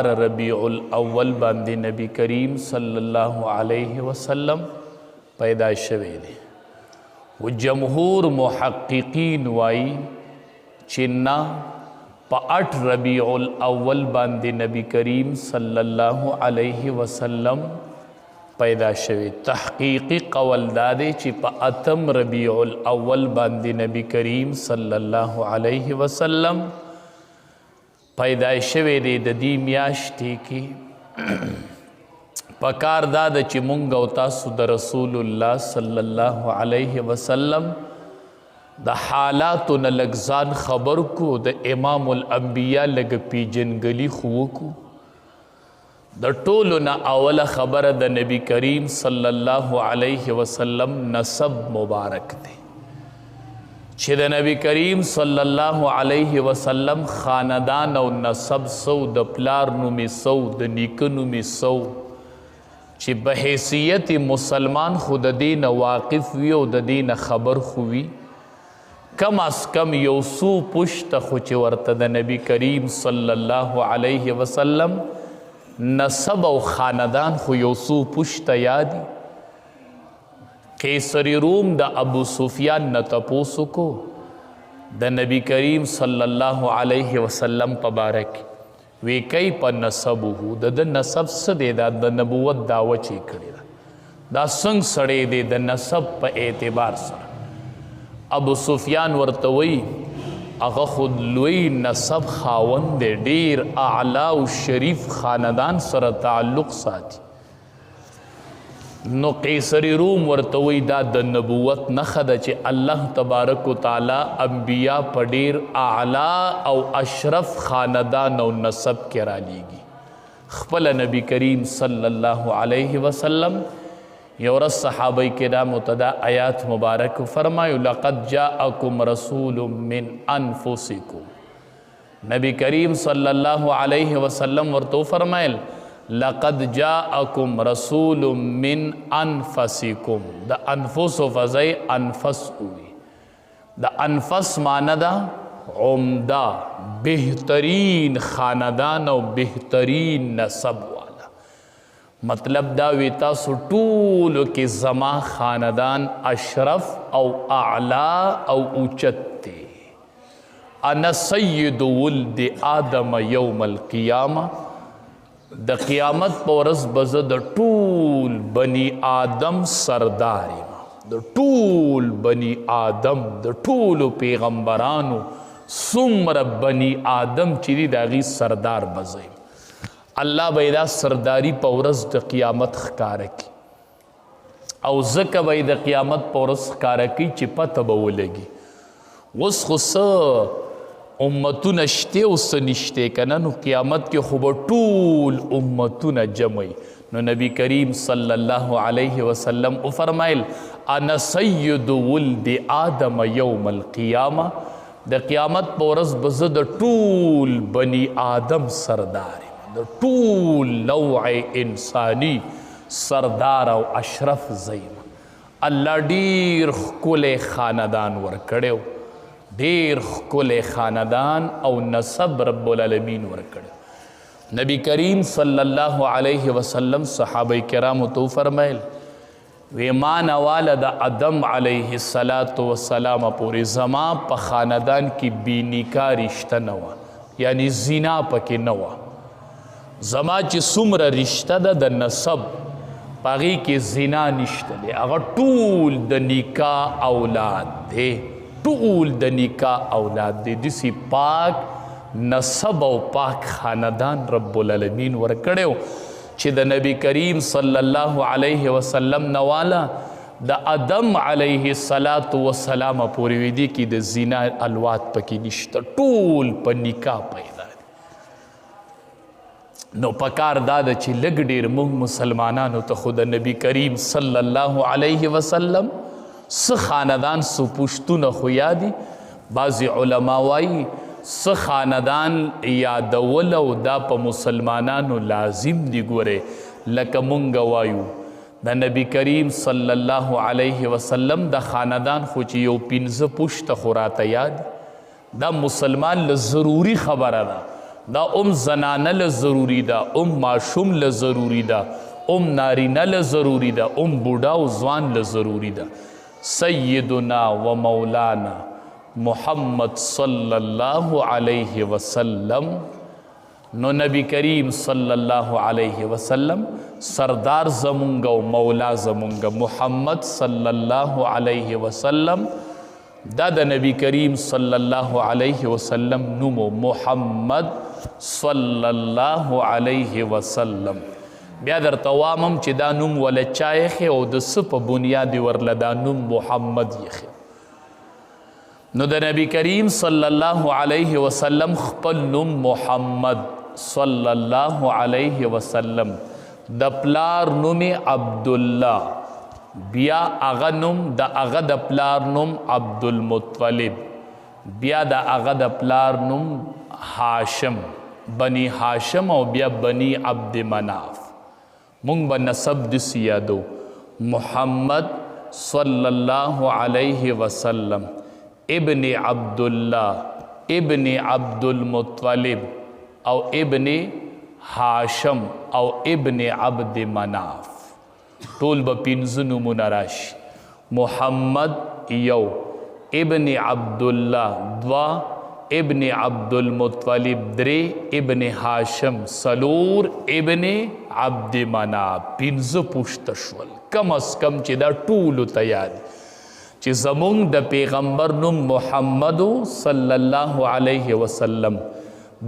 रबीع الاول باندې نبی کریم صلی الله علیه وسلم پیدا شوی دی و جمهور محققین وای چې نه په 8 ربیع الاول باندې نبی کریم صلی الله علیه وسلم پیدا شوی تحقیقی قول دادی چې په 8 ربیع الاول باندې نبی کریم صلی الله علیه وسلم پیدا شوی دی د دې میاشتې کې پکار دا ده چې مونږ او تاسو د رسول الله صلی الله علیه وسلم د حالاتو نه لږ ځان خبر کو د امام الانبیا لږ پیژنګلي خو وکړو د ټولو نه اوله خبره د نبی کریم صلی الله علیه وسلم نسب مبارک دی چې د نبی کریم صلی الله علیه وسلم خاندان او نسب سو د پلار نومې سو د نیکه نومې سو چې په حیثیت مسلمان خو د دین واقف وي او د دین خبر خو وي کم از کم یو څو پشته خو چې ورته د نبی کریم صلی الله علیه وسلم نسب او خاندان خو یو څو پشته یادي قیصر روم د ابو سفیان نه تپوسو کو د نبی کریم صلی الله علیه وسلم په باره کې وی کوي په نسبه د نسب څه دی دا د نبوت دعوه چې کړې ده دا څنګه سړی دی د نسب په اعتبار سره ابو سفیان ورته وی هغه خود لوی نسب خاوند دی ډیر اعلی او شریف خاندان سره تعلق ساتي نو قیصر روم ورته وی دا د نبوت نښه ده چې الله تبارک وتعالی انبیا په ډیر اعلی او اشرف خاندان او نسب کې رالیږي خپل نبی کریم صلی الله علیه وسلم یو ورځ صحابه کرامو ته دا آیات مبارک فرمایو لقد جاءکم رسول من انفسکم نبی کریم صلی الله علیه وسلم ورته فرمایل لقد جاءکم رسول من انفسکم د انفس و فضای انفس ہوئی د انفس معنی دا عمدہ بہترین خاندان او بہترین نسب والا مطلب دا ویتا سو ټولو کې زما خاندان اشرف او اعلی او اوچت تے انا سید ولد آدم یوم القیامہ د قیامت په ورځ به زه د ټول بني آدم سردار یم د ټول بني آدم د ټولو پیغمبرانو څومره بني آدم چې دي د هغې سردار به زه یم الله به یې دا سرداري په ورځ د قیامت ښکاره کړي او ځکه به یې د قیامت په ورځ ښکاره کوي چې پته به ولګي اوس خو څه امتونه شته او څه نشته که نه نو قیامت کې خو به ټول امتونه جمع نو نبی کریم صلی الله علیه وسلم وفرمایل انا سید ولد آدم یوم القیامه د قیامت په ورځ به زه د ټول بني آدم سردار یم د ټول نوع انسانی سردار او اشرف زه یم الله ډیر ښکلی خاندان ورکړی دیر خکل خاندان او نسب رب العالمین ورکڑ نبی کریم صلی اللہ علیہ وسلم صحابہ کرام تو فرمائل ویمان والد آدم علیہ السلام پوری زما پا خاندان کی بی نکاح رشتہ نوا یعنی زنا پاکی نوا زما چی سمر رشتہ دا دا نسب پاگی کی زنا نشتہ دے اگر طول دا نکاح اولاد دے ټول د نکاح اولاد دی دسی پاک نسب او پاک خاندان رب العالمین ورکړیو چې د نبی کریم صلی الله علیه وسلم نوالا د آدم علیه السلام پورې ویدي کې د زنا الواد پکې نشته ټول په نکاح پیدا دي نو پکار دا ده چې لږ ډېر موږ مسلمانانو ته خو د نبی کریم صلی الله علیه وسلم څه خاندان څه پشتونه خو یادي بعضې علما وایي څه خاندان یادول او دا په مسلمانانو لازم دي ګورې لکه مونږ وایو د نبی کریم صلی الله علیه وسلم د خاندان خو چې یو 15 پشته خو راته یاد دا مسلمان له ضروري خبره ده دا زنانه له ضروری ده، ماشوم له ضروری ده، نارینه له ضروری ده، بوډا او ځوان له ضروری ده. سیدنا و مولانا محمد صلی الله علیه وسلم. نو نبی کریم صلی الله علیه وسلم سردار زمونږ او مولا زمونږ محمد صلی الله علیه وسلم دا د نبی کریم صلی الله علیه وسلم نومو محمد صلی الله علیه وسلم. بیا درته وامم چې دا نوم وله چا ایښی او د څه په بنیاد یې ورله دا نوم محمد ایښی. نو د نبی کریم صلی الله علیه وسلم خپل نوم محمد صلی الله علیه وسلم د پلار نوم عبدالله، بیا هغه نوم د هغه د پلار نوم عبدالمطلب، بیا د هغه د پلار نوم هاشم، بنی هاشم او بیا بنی عبد مناف. مونږ به نسب داسې یادو محمد صلی الله علیه وسلم ابن عبدالله ابن عبدالمطلب او ابن هاشم او ابن عبد مناف. ټول به پنځه نومونه راشي. محمد یو، ابن عبدالله دوه، ابن عبدالمطلب درې، ابن هاشم څلور، ابن عبد مناف پنځه پوښته شول. کم از کم چې دا ټولو ته یاد چې زمونږ د پیغمبر نوم محمد صلی الله علیه وسلم،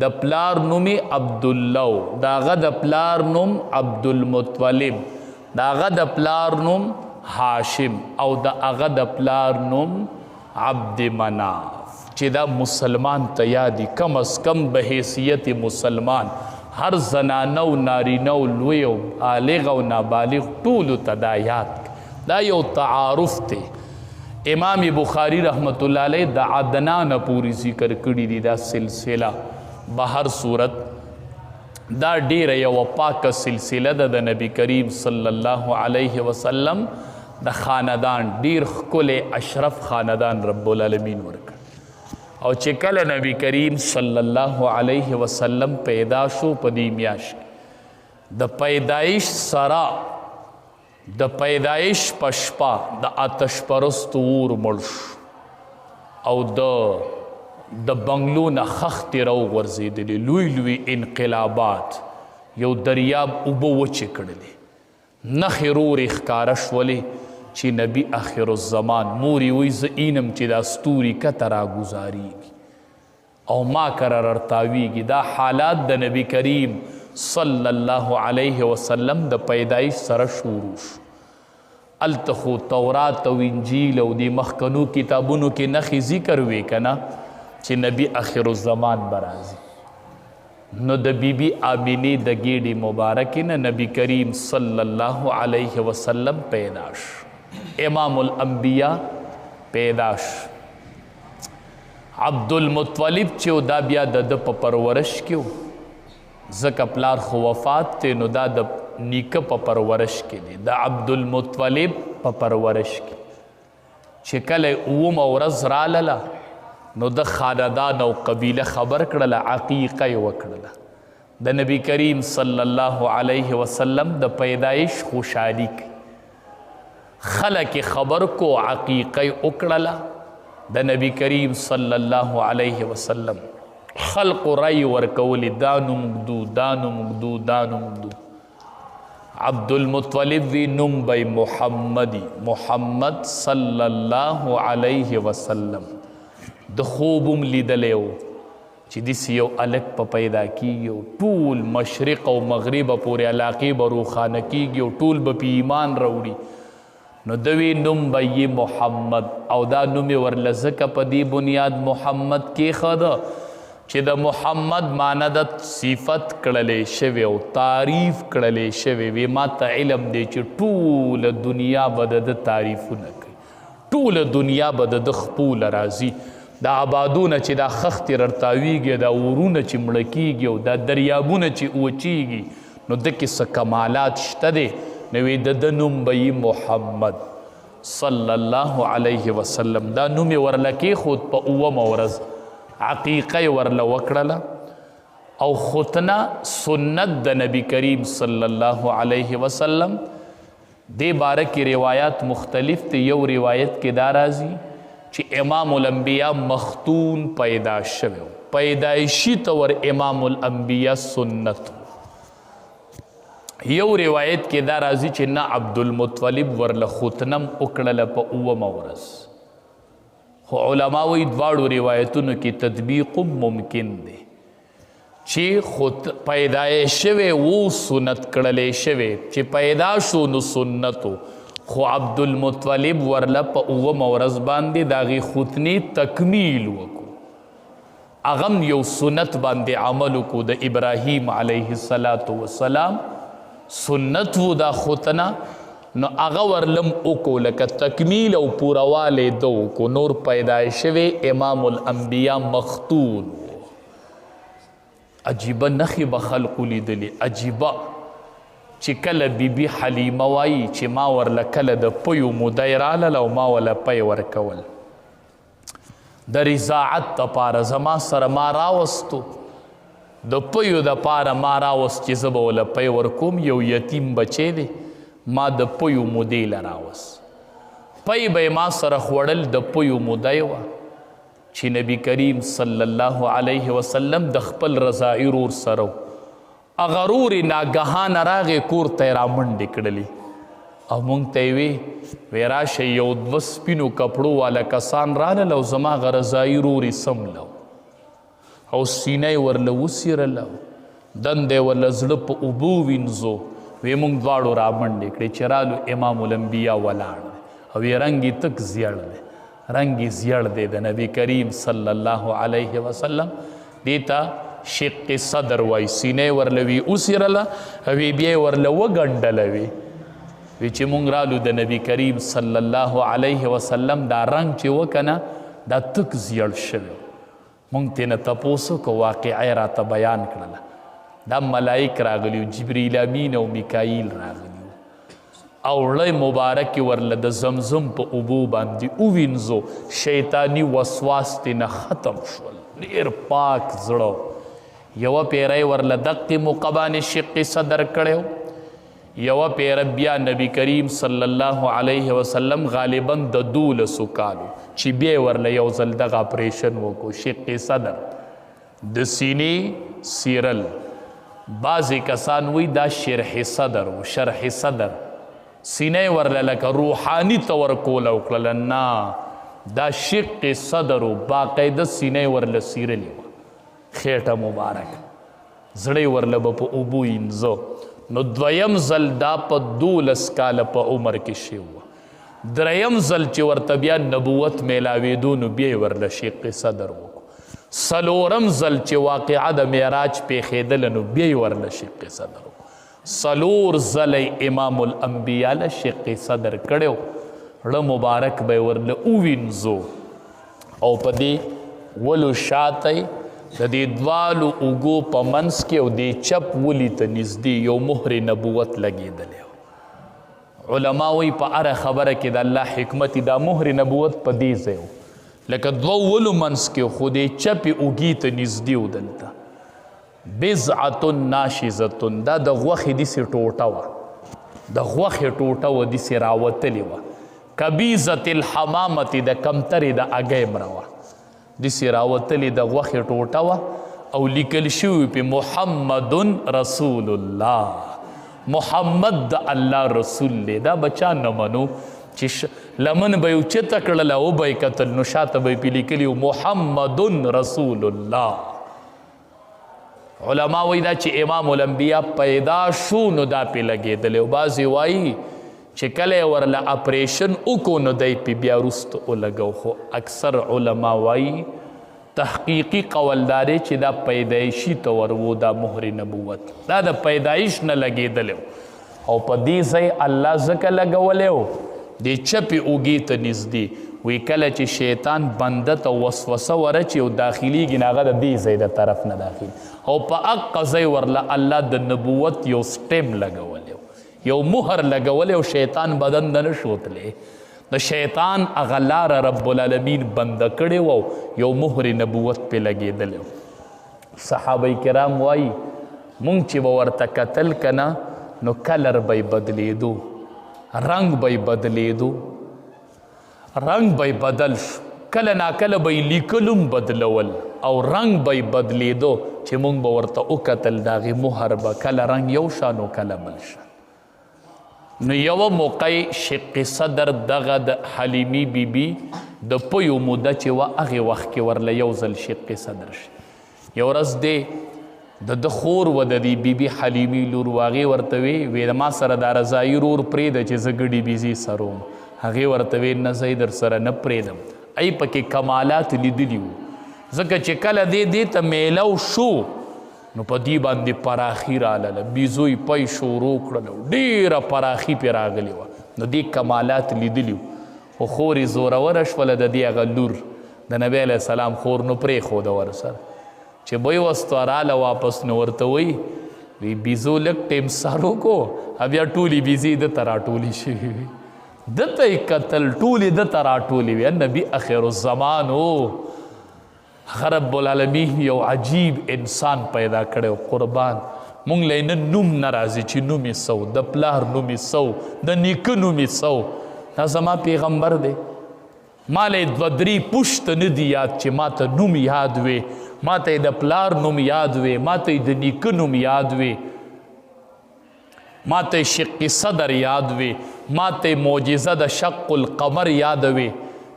د پلار نوم عبدالله، د هغه د پلار نوم عبدالمطلب، د هغه د پلار نوم هاشم او د هغه د پلار نوم عبد مناف. چې دا مسلمان ته یادي کم از کم به حیثیت مسلمان هر زنانه او نارینه او لوی او بالغ او نابالغ ټولو ته دا یاد. دا یو تعارف دی. امام بخاری رحمت الله علیه د عدنان پوری ذکر کړي دي دا سلسله. بهر صورت دا ډیره یو پاکه سلسله ده د نبی کریم صلی الله علیه وسلم د خاندان، ډیر ښکلی اشرف خاندان رب العالمین ورکړ. او چې کله نبی کریم صلی الله علیه وسلم پیدا شو په دې میاشت د پیدایش سره د پیدایش په شپه د آتش پرستو اور مړ شو او د بنګلو نه خښتې راوغورځېدلې، لوی لوی انقلابات، یو دریاب اوبه وچې کړلې، نښې رورې ښکاره شولې چې نبی آخر الزمان مورې وی زه اینم چې دا ستوري کته راګزاریږي او ما کره ررتاویږي. دا حالات د نبی کریم صلی الله علیه وسلم د پیدایش سره شروع شو. هلته خو تورات او انجیل او د مخکنو کتابونو کې نښې ذکر وې که نه چې نبی آخر الزمان به راځي. نو د بی بی آمینې د ګیډې مبارکې نه نبی کریم صلی الله علیه وسلم پیدا شو. امام الانبیاء پیدا شو. عبدالمطلب چې دا بیا د په پرورش کې ځکه پلار خو وفات دی نو دا د نیکه په پرورش کې دی. د عبدالمطلب په پرورش کې چې کله اوومه ورځ رالله نو د خاندان او قبیله خبر کړله، عقیقه یې وکړله. د نبی کریم صلی الله علیه وسلم د پیدایش خوشحالي کوي. خلق خبر کو عقیقه وکړله د نبی کریم صلی الله علیه وسلم. خلق رای ورکولی دا نوم ږدو دا نوم ږدو دا نوم ږدو. عبدالمطلب وی نوم بی محمدی، محمد صلی الله علیه وسلم. د خوبم لیدلی و چې داسې یو هلک په پیدا کیږي، ټول مشرق او مغرب پورې علاقې به روښانه کیږي او ټول به په ایمان راوړي. نو دوی نوم به یې محمد او دا نوم یې ورله ځکه په دې بنیاد محمد کېښوده چې د محمد معنی د صفت کړلی شوی او تعریف کړلی شوی وي. ما ته علم دی چې ټوله دنیا به د ده تعریفونه کوي، ټوله دنیا به د ده خپوله راځي. دا آبادونه چې دا خښتې ررتاویږي، دا اورونه چې مړه کیږي او دا دریابونه چې وچیږي نو دکې څه کمالات شته دی. نو د ده نوم به یې محمد صلی الله علیه وسلم. دا نوم یې ورله کېښود په اوومه ورځ، عقیقه یې ورله وکړله او ختنه سنت د نبی کریم صلی الله علیه وسلم. دې باره کې روایات مختلف دي. یو روایت کې دا راځي چې امام الانبیاء مختون پیدا شوی، پیدایشي طور امام الانبیاء سنت. یو روایت کې دا راځي چې نه عبدالمطلب ورله ختنم وکړله په 9 ورځ. خو علما وایي دواړو روایتونو کې تطبیق ممکن دی چې خود پیدایش شوی و سنت کړلی شوی چې پیدا شو نو سنتو، خو عبدالمطلب ورله په 9 ورځ باندې د هغې ختنې تکمیل وکړو. هغه هم یو سنت باندې عمل وکړو د ابراهیم علیه السلام سنت و دا ختنه، نو هغه ورلم وکړو لکه تکمیل او پوروالی ده وکړو. نور پیدایش شوی امام الانبیاء مختون. عجیبه نخې به خلقو لیدلې، عجیبه چې کله بیبي حلیمه وایي چې ما ورله کله د پیو مودی رالل او ما ورله پی ورکول د رضاعت دپاره، زما سره ما راوستو د پیو دپاره ما راوست چې زه به ورله پی ورکوم. یو یتیم بچی دی، ما د پیو مودی له راوست، پی به ما سره خوړل د پیو مودی وه چې نبی کریم صلی الله علیه وسلم د خپل رضاعي رور سره هغه رور یې ناګهانه راغې کور ته یې رامنډې کړلې او موږ ته یې وی راشئ یو 2 سپینو کپړو والا کسان رالل او زما هغه رضاعي رور یې سملو او سینه یې ورله وڅیرله، دنده یې ورله زړه په اوبو وینځو. وی موږ دواړو رامنډې کړې چې رالو امام الانبیاء ولاړ دی او یې رنګ یې تک زیړ دی، رنگ زیړ دی د نبی کریم صلی الله علیه وسلم. دیتا شق صدر وای، سینې ورله وی اوسیرله او بیا یې ورله وګنډله وی چې مونږ رالو د نبی کریم صلی الله علیه وسلم دا رنگ چې وکنه دا تک زیړ شوی. مونږ ترې نه تپوس وکړو، واقعه راته بیان کړله. دا ملائک راغلي، جبریل امین او میکائیل راغلي او ړی مبارک ورله د زمزم په اوبو باندې ووینځو، شیطانی وسواس ترې نه ختم شول، ډېر پاک زړه. یوه پیره ورله دقې موقع باندې شق صدر کړی، یوه پیره بیا نبی کریم صلی الله علیه وسلم غالبا د 12 کالو چې بیا ورله یو ځل دغه اپریشن وکړو شق صدر د سینې سیرل. بعضې کسان وایي دا شرح صدر و، شرح صدر سینه ورله لکه روحانی طور کوله وکړله، نه دا شق صدر و، باقاعده سینه ورله سیرلی وه، خیټه مبارک، زړه ورله به په اوبو وینځه. نو دویم ځل دا په 12 کاله په عمر کې شوی وه. دریم ځل چې ورته بیا نبوت میلاوېدو نو بیا یې ورله شق صدر وکړو. څلورم ځل چې واقعه د معراج پیښېدله نو بیا یې ورله شق صدر وکړو. سلور زلی امام الانبیاء له شق صدر کړو، ړه مبارک به ورله ووینځو او په دې ولو شاته د دې دوالو اوږو په منځ کې او دې چپ ولي ته نږدې یو مهر نبوت لګېدلی. علما وایي په هره خبره کې د الله حکمت دا مهر نبوت په دې ځای و لکه 2 ولو منځ کې، خو دې چپې اوږې ته نږدې و دلته بزعة ناشزة، دا د غوښې داسې ټوټه وه، د غوښې ټوټه وه داسې راوتلې وه، کبیزة الحمامة د کمترې د اګۍ مره وه، داسې راوتلې د غوښې ټوټه وه او لیکل شوي پې محمد رسول الله، محمد د الله رسول دی. دا بچا نه منو چې لمن به یې اوچته کړله او به یې کتل نو شاته به یې پې لیکلي محمد رسول الله. علما وایي دا چې امام الانبیاء پیدا شو نو دا پې لګېدلی، او بعضې وایي چې کله یې ورله اپریشن وکړو نو دی پې بیا وروسته ولګو. خو اکثر علما وایي تحقیقي قول دا دی چې دا پیدایشي طور و، دا مهر نبوت دا د پیدایش نه لګېدلی او په دې ځای الله ځکه لګولی و دې چپې اوږې ته نږدې. وی کله چې شیطان بنده ته وسوسه ورچي او داخلیږي نو هغه د دې ځای د طرف نه داخل او په هغه ځای ورله الله د نبوت یو سټیم لګولی، یو مهر لګولی او شیطان بدن نه نشو تلی. د شیطان هغه لاره رب العالمین بنده کړې و او یو مهر نبوت پې لګېدلی. صحابه کرام وایي مونږ چې به ورته کتل که نه نو کلر به یې بدلېدو، رنګ به یې بدلېدو، رنګ به یې بدل شو، کله ناکله به یې لیکلم بدلول او رنګ به یې بدلېدو چې مونږ به ورته وکتل د هغې مهر به کله رنګ یو شان او کله بل شان. نو یوه موقع شق صدر دغه د حلیمي بیبي د پویو موده چې وه هغې وخت کې ورله یو ځل شق صدر شي. یو ورځ دی د خور و د دې بیبي حلیمي لور و هغې ورته وی ما سره دا رضایي رور پرېږده چې زه ګډې بیزې سروم. هغې ورته وی نه زه در سره نه پرېږدم. ای پکې کمالات لیدلي وو ځکه چې کله دې ته میلو شو نو په دې باندې پراخي راغله، بیزو یې پی شروع کړله، ډېره پراخي پرې راغلې وه. نو دې کمالات لیدلي وو خو خور یې زوروره شوله د دې هغه لور د نبی علیه السلام خور نو پرېښوده ورسره چې بوی وستو راله واپس نو ورته وی بیزو لږ ټیم سر وکړو بیا ټولې بیزې دته راټولې شوې وي، دته یې کتل ټولې دته راټولې وي. نبي اخر الزمان و رب العالمین یو عجیب انسان پیدا کړی قربان. مونږ له نه نوم نه راځي چې نوم یې سو، د پلار نوم یې سو، د نیکه نوم یې سو. دا زما پیغمبر دی، ما له دوه درې پوښته نه دي یاد چې ما ته نوم یاد وې، ما ته د پلار نوم یاد وې، ما ته د نیکه نوم یاد وې، ما ته شق صدر یاد وې، ما ته معجزه د شق القمر یاد وې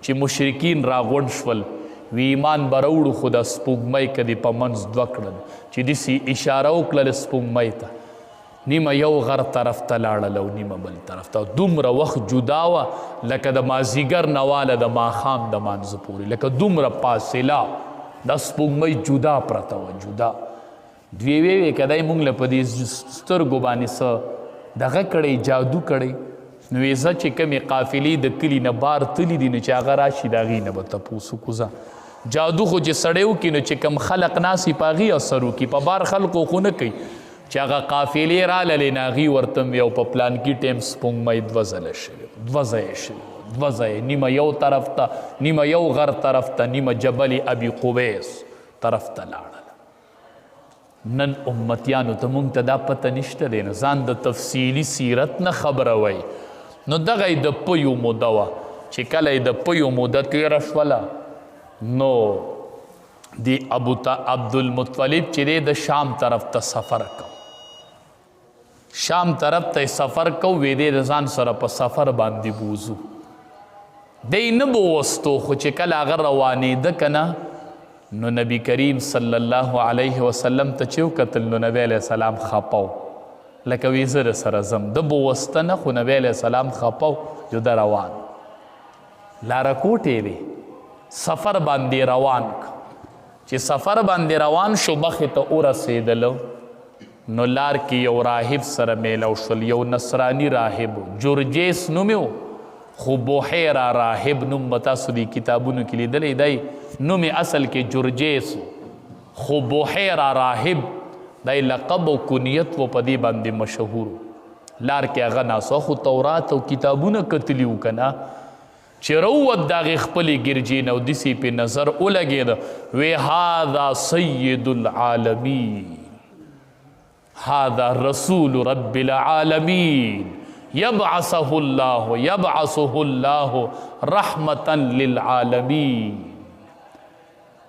چې مشرکین راغونډ شول وی ایمان به راوړو خو د سپوږمۍ که دې په منځ دوه کړل چې داسې اشاره وکړله سپوږمۍ ته، نیمه یو غر طرف ته لاړله او نیمه بل طرف ته. دومره وخت جدا وه لکه د مازدیګر نه واله د ماښام د مانځه پورې، لکه دومره فاصله دا سپوږمۍ جدا پرته وه، جدا. دوی ویې که دی مونږ له په دې سترګو باندې څه دغه کړی جادو کړی. نو یې زه چې کومې قافلې د کلي نه بار تلي دي نو چې هغه راشي د هغې نه به تپوس وکړو. ځه جادو خو چې سړی وکړي نو چې کوم خلق ناسي په هغې اثر وکړي، په بار خلقو خو نه کوي چې هغه قافلې راللې نو هغې ورته یو په پلانکي ټیم سپوږمۍ دوه ځله شوې، دوه ځایه شوې، دوه ځایه، نیمه یو طرف ته، نیمه یو غر طرف ته، نیمه جبل ابي قبیس طرف ته لاړله. نن امتیانو ته مونږ ته دا پته نشته دی نو ځان د تفصیلي سیرت نه خبره وی. نو دغه یې د پیو موده وه چې کله یې د پیو موده تېره شوله نو د عبدالمطلب چې دی د شام طرف ته سفر کو، شام طرف ته سفر کو، وی دی د ځان سره په سفر باندې بوزو. دی نه بوستو خو چې کله هغه روانېده که نه نو نبی کریم صلی الله علیه وسلم ته چې وکتل نو نبی علیه السلام خپه و لکه وی زه د سره ځم، ده به وسته نه خو نبی علیه السلام خپه و جو ده روان. لاره کوټې دی سفر باندې روان چې سفر باندې روان شو مخې ته ورسېدلو نو لار کې یو راهب سره میلو شول، یو نصراني راهب جرجیس نوم یې خو بحیره راهب نوم به تاسو دې کتابونو کې لیدلی دی، نوم اصل کې جرجیس خو بحیره راهب دای لقب او کنیت و په دې باندې مشهور. لار کې هغه ناسو خو تورات او کتابونه کتلی و که نه چې روت د هغې خپلې ګرجې نه او داسې پې نظر ولګېده وی هذا سید العالمین، هذا رسول رب العالمین یبعثه الله رحمتا للعالمین.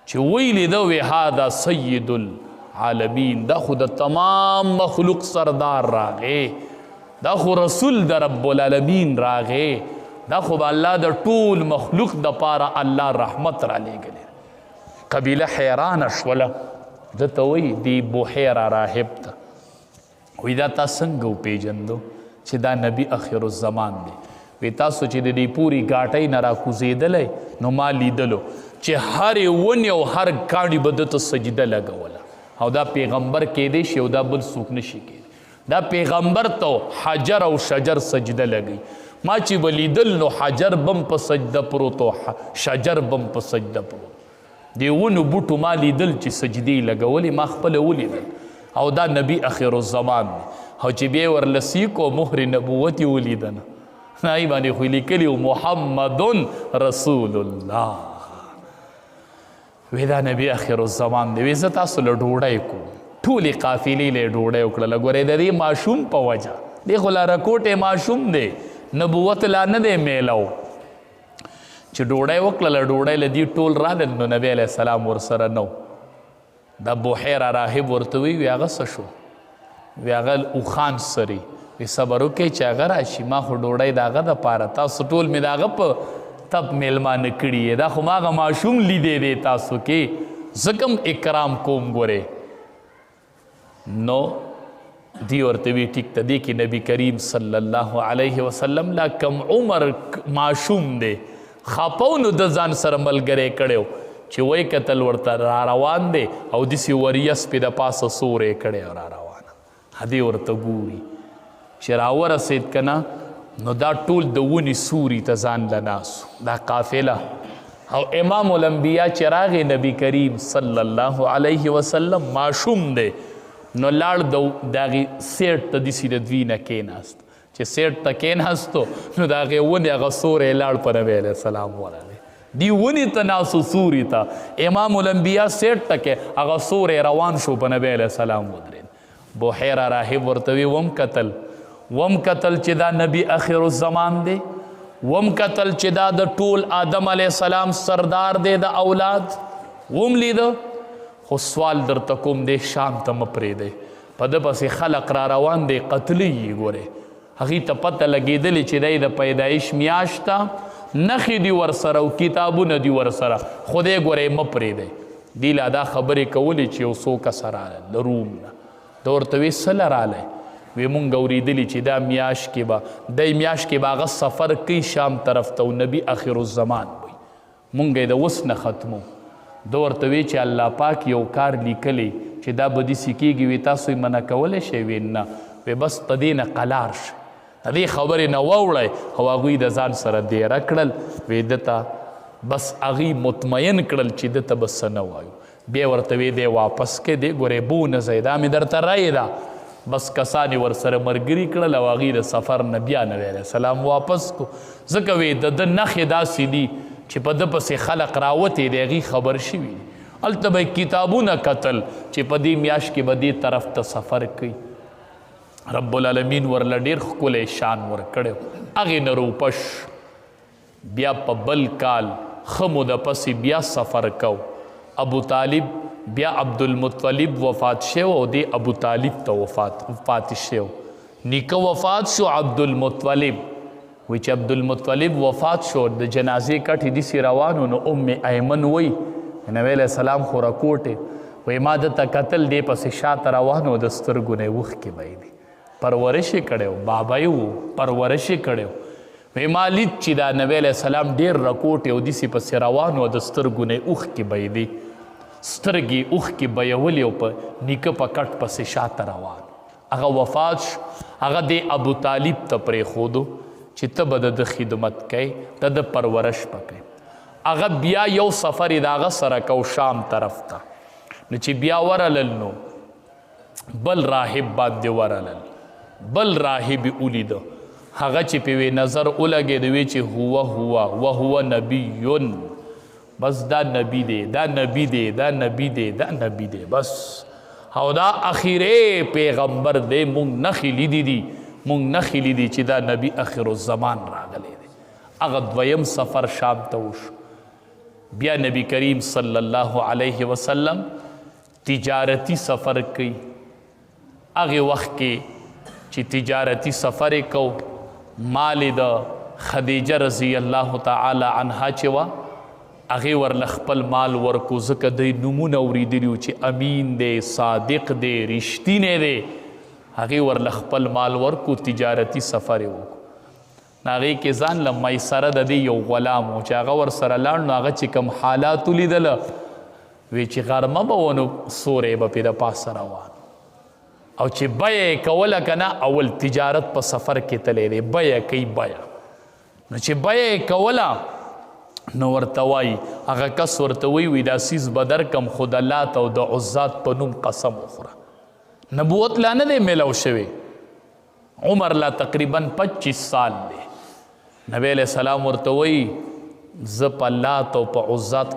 چې ویلی ده وی هذا سید العالمین، دا خو د تمام مخلوق سردار راغې، دا خو رسول د رب العالمین راغې، دا خو به الله د ټول مخلوق د پاره الله رحمت را لېږلی. قبیله حیرانه شوله، ده ته وایي دې بحیره راهب ته وایي دا تا څنګه وپېژندو چې دا نبي اخر الزمان دی؟ وی تاسو چې د دې پورې ګاټۍ نه راکوزېدلی نو ما لیدلو چې هرې ونې او هر کاڼي به ده ته سجده لګوله او دا پیغمبر کېدی شي او دا بل څوک نشي کېدی، دا پیغمبر ته حجر او شجر سجده لګوي. ما چې به لیدل نو حجر بم په سجده پروت او شجر بم په سجده پروت، دې ونو بوټو ما لیدل چې سجدې لګولې، ما خپله ولیدل او دا نبي اخر الزمان دی. او چې بیا یې ورلسی کو مهر نبوت یې ولیدنه هغې باندې خو یې لیکلي محمد رسول الله. وی دا نبی آخر الزمان دی. وی زه تاسو له ډوډۍ کوم. ټولې قافلې له ډوډۍ وکړله. ګورئ د دې ماشوم په وجه، دی خو لا رکوټې ماشوم دی، نبوت لا نه دی میلو، چې ډوډۍ وکړله ډوډۍ له دې ټول رالل نو نبی علیه السلام ورسره نه و. دا بحیره راهب ورته وی هغه څه شو؟ وی هغه اوښان سري. وی صبر وکړئ چې هغه راشي، ما خو ډوډۍ د هغه دپاره، تاسو ټول مې د هغه په تب میلمانه کړي یې، دا خو ما هغه ماشوم لیدی دی تاسو کې، زه کوم اکرام کوم. ګورې نو دی ورته وی ټیک ته دی کې نبی کریم صلی الله علیه وسلم لا کم عمر ماشوم دی، خاپو نو د ځان سره ملګری کړی چې وی کتل ورته را روان دی او داسې وریه سپې د پاسه سورې کړی او را روانه. هدې ورته ګوري چې راورسېد که نه نو دا ټول د ونې سوري ته ځان له ناسو، دا قافله. او امام الانبیا چې راغی نبی کریم صلی الله علیه وسلم ماشوم دی نو لاړ د هغې سیټ ته داسې د دوی نه کېناست، چې سیټ ته کېناستو نو د هغې ونې هغه سوری لاړ په نبی علیه السلام ورغی. دی ونې ته ناسو سوري ته، امام الانبیا سیټ ته کې هغه سوری روان شو په نبی علیه السلام ودرېد. بحیره راهب ورته وی وم کتل چې دا نبی آخر الزمان دی، وم کتل چې دا د ټول آدم علیه السلام سردار دی د اولاد، وم لیده. خو سوال درته کوم دی شام ته مه پرېږدئ، په ده پسې خلق را روان دی قتلی یې. ګورئ هغې ته پته لګېدلې چې دی د پیدایش میاشت ته، نښې دي ورسره او کتابونه دي ورسره، خو دی ګورئ مه پرېږدئ. دی لا دا خبرې کولې چې یو څو کسه رالل د روم نه. ده ورته وی څه له رالی؟ وی مونږ اورېدلي چې دا میاشت کې به دی میاشت کې به هغه سفر کوي شام طرف ته او نبي آخر الزمان وي، مونږ یې د اوس نه ختمو. ده ورته وی چې الله پاک یو کار لیکلی چې دا به داسې کېږي، وی تاسو یې منع کولی شئ؟ وی نه. وی بس په دې نه قلار شئ، د دې خبرې نه واوړئ. او هغوی د ځان سره دیره کړل، وی ده ته بس هغوی مطمئن کړل چې ده ته به څه نه وایو. بیا ورته وی دی واپس کې دی ګورې بونه ځئ، دا مې درته رایې ده. بس کسان یې ورسره ملګري کړل او هغوی د سفر نه بیا نبی علیه السلام واپس کو. ځکه وی د ده نښې داسې دي چې په ده پسې خلق راوتې دی، هغوی خبر شوي دي. هلته به کتابونه کتل چې په دې میاشت کې به دې طرف ته سفر کوي. رب العالمین ورله ډېر ښکلی شان ورکړی و. هغې نه روپش بیا په بل کال ښه موده پسې بیا سفر کو. ابو طالب بیا عبدالمطلب وفات شو او دی ابو طالب ته وفات شو. نیکه وفات شو عبدالمطلب. وی چې عبدالمطلب وفات شو د جنازې کټې داسې روانو نو ام ایمن وی نبی علیه السلام خو راکوټې وی ما دته کتل دی پسې شاته روانو د سترګو نه یې اوښکې به یې دي، پرورش یې کړی و، بابا یې و، پرورش یې کړی و. وی ما لید چې دا نبی علیه السلام ډېر راکوټې او داسې پسې روانو د سترګو نه یې اوښکې به یې دي، سترګې اوښکې بهولې او په نیکه په کټ پسې شاته روان. هغه وفات شو، هغه دی ابو طالب ته پرېښودو چې ته به د خدمت کوي، ته د پرورش به کوي. هغه بیا یو سفر یې د هغه سره کو شام طرف ته. نو چې بیا ورلل نو بل راهب باندې ورلل، بل راهب یې ولیده، هغه چې پې نظر ولګېد وی چې هو وهو نبیون، بس دا نبی دی، دا نبی دی، دا نبی دی، دا نبی دی بس. او دا اخیری پیغمبر دی، مونږ نښې لیدي دي، مونږ نښې لیدي چې دا نبی آخر الزمان راغلی دی. هغه دویم سفر شام ته وشو. بیا نبی کریم صلی الله علیه وسلم تجارتی سفر کوي. هغې وخت کې چې تجارتی سفر یې کو، مال یې د خدیجه رضی الله تعالی عنها چې وه هغې ورله خپل مال ورکو، ځکه دی نومونه اورېدلي وو چې امین دی، صادق دی، رښتینی دی. هغې ورله خپل مال ورکو، تجارتي سفر یې وکړو. نو هغې کې ځان له میسره د دې یو غلام و چې هغه ورسره لاړ، نو هغه چې کوم حالات ولیدله وی چې غرمه به و نو سوری به پې د پاسه روان، او چې بیه یې کوله که نه، اول تجارت په سفر کې تلی دی، بیه کوي بیه. نو چې بیه یې کوله نو ورته وایي هغه کس ورته وی دا سیز به درکم خو د لات او د عزات په نوم قسم وخوره. نبوت لا نه دی میلو شوی، عمر لا تقریبا 25 سال دی. نبی علیہ السلام ورته وی زه په لات او په عزات